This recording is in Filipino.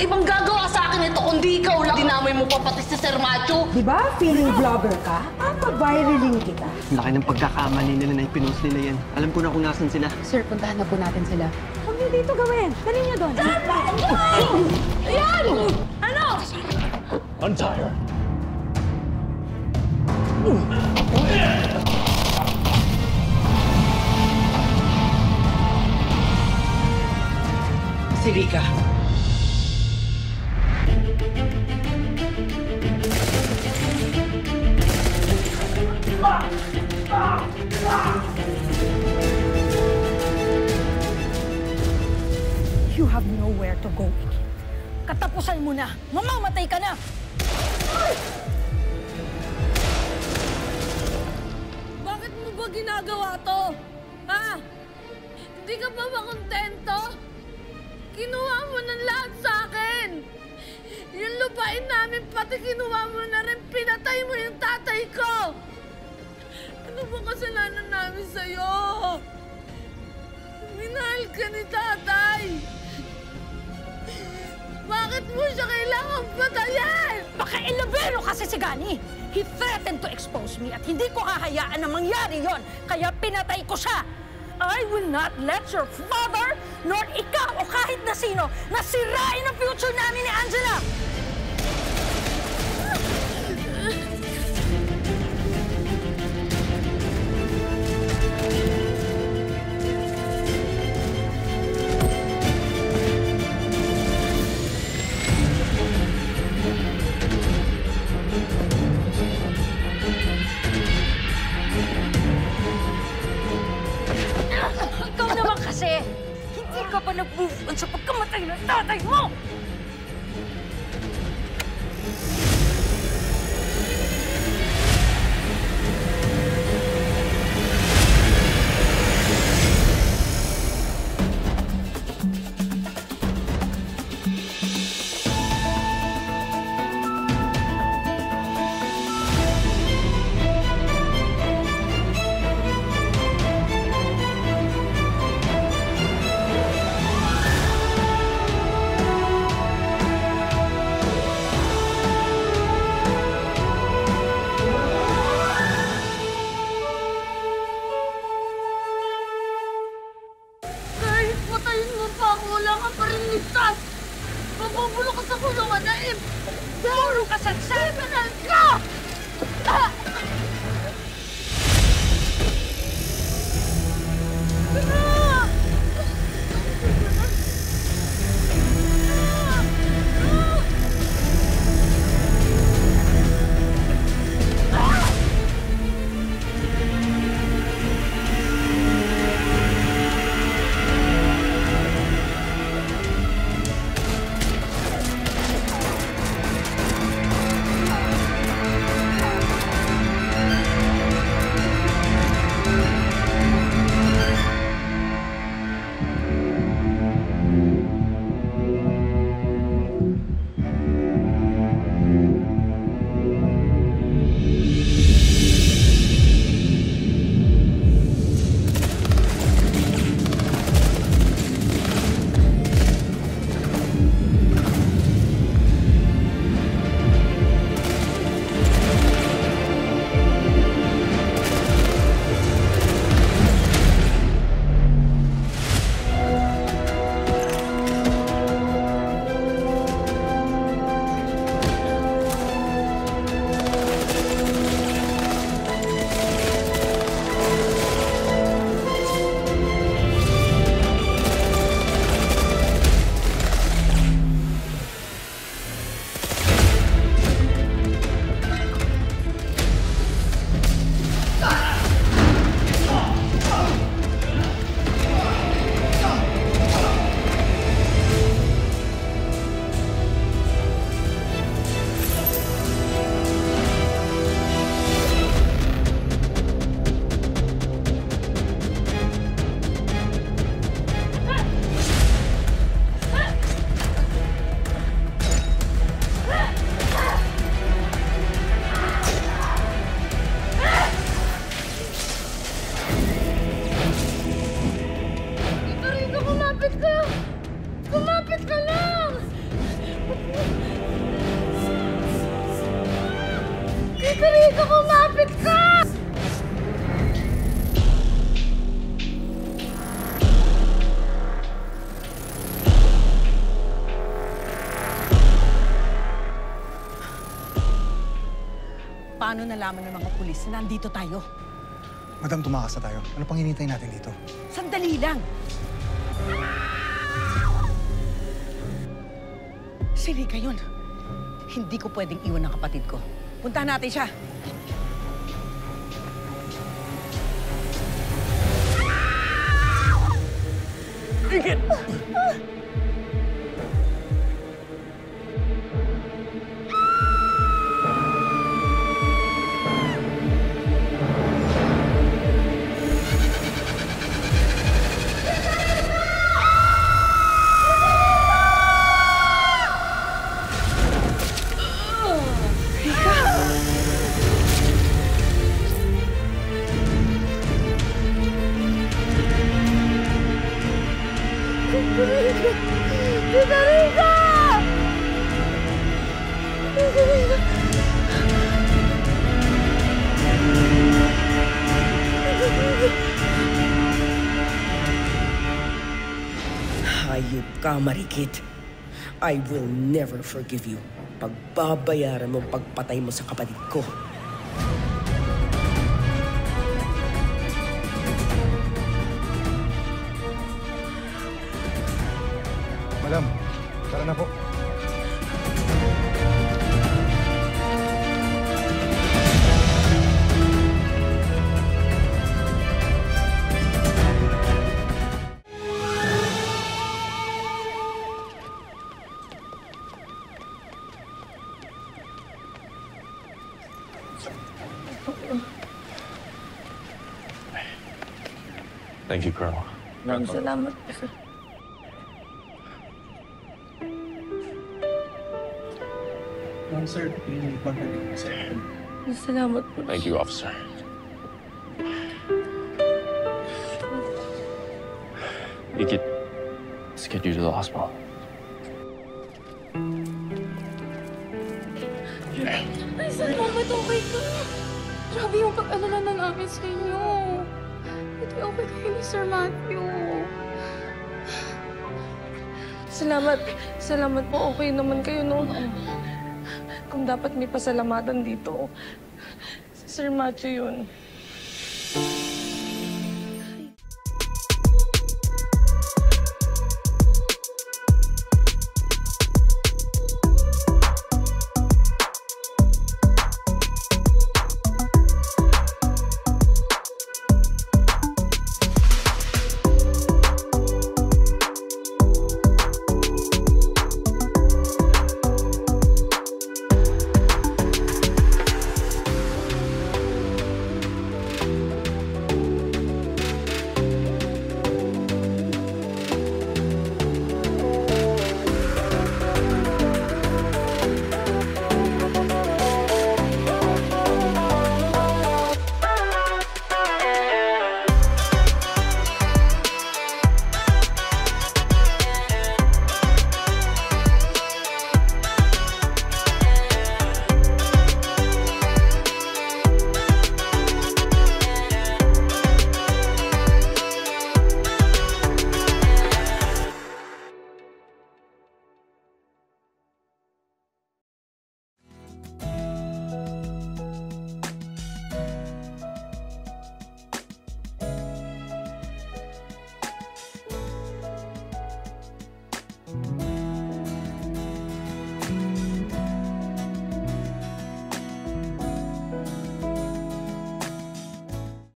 ibang gagawa sa akin ito kundi ikaw lang. Dinamay mo pa pati si Sir Macho. Di ba? Feeling vlogger ka? Papaviraling kita. Laki ng pagkakamali nila na ipinost nila yan. Alam ko na kung nasan sila. Sir, puntahan na po natin sila. Huwag niyo dito gawin. Dali niyo doon. Ayan! Ano? Untire. Si Rika. You have nowhere to go. Katapusan mo na. Mamamatay ka na. Bakit mo ba ginagawa to? Ha? Hindi ka ba makontento? Kinuha mo ng lahat sa akin. Yung lupain namin, pati kinuha mo na rin. Pinatay mo yung tatay ko. Ano ba kasalanan namin sa'yo? Minahal ka ni tatay. Bakit mo siya kailangang patayin? Paka-elabero kasi si Gani. He threatened to expose me at hindi ko hahayaan na mangyari yon. Kaya pinatay ko siya. I will not let your father, nor ikaw o kahit na sino, na sirain ang future namin ni Angela! Ikaw naman kasi, hindi ka pa nag-move on sa pagkamatay ng tatay mo! Kahit patayin mo pa ako, wala ka pa rin ligtas. Mabubulo ka sa kulungan na puro ka sa criminal ka! Tito, kumapit ka! Paano nalaman ng mga pulis na nandito tayo? Madam, tumakas na tayo. Ano pang hinihintay natin dito? Sandali lang. Si Rika yun. Hindi ko pwedeng iwan ng kapatid ko. Puntahan natin siya. Tita Rika! Tita Rika! Hayop ka, Marikit. I will never forgive you. Pagbabayaran mo pagpatay mo sa kapatid ko. Madam, tara na po. Thank you, Colonel. Maraming salamat po, sir. Sir, Salamat po. Thank you, officer. Ikit, let's get you to the hospital. Ay, salamat, okay ka. Grabe yung pag-alala na namin sa inyo. Ito okay kayo ni Sir Matthew. Salamat. Salamat po. Okay naman kayo, no? Kung dapat may pasalamatan dito, si Sir Matthew yun.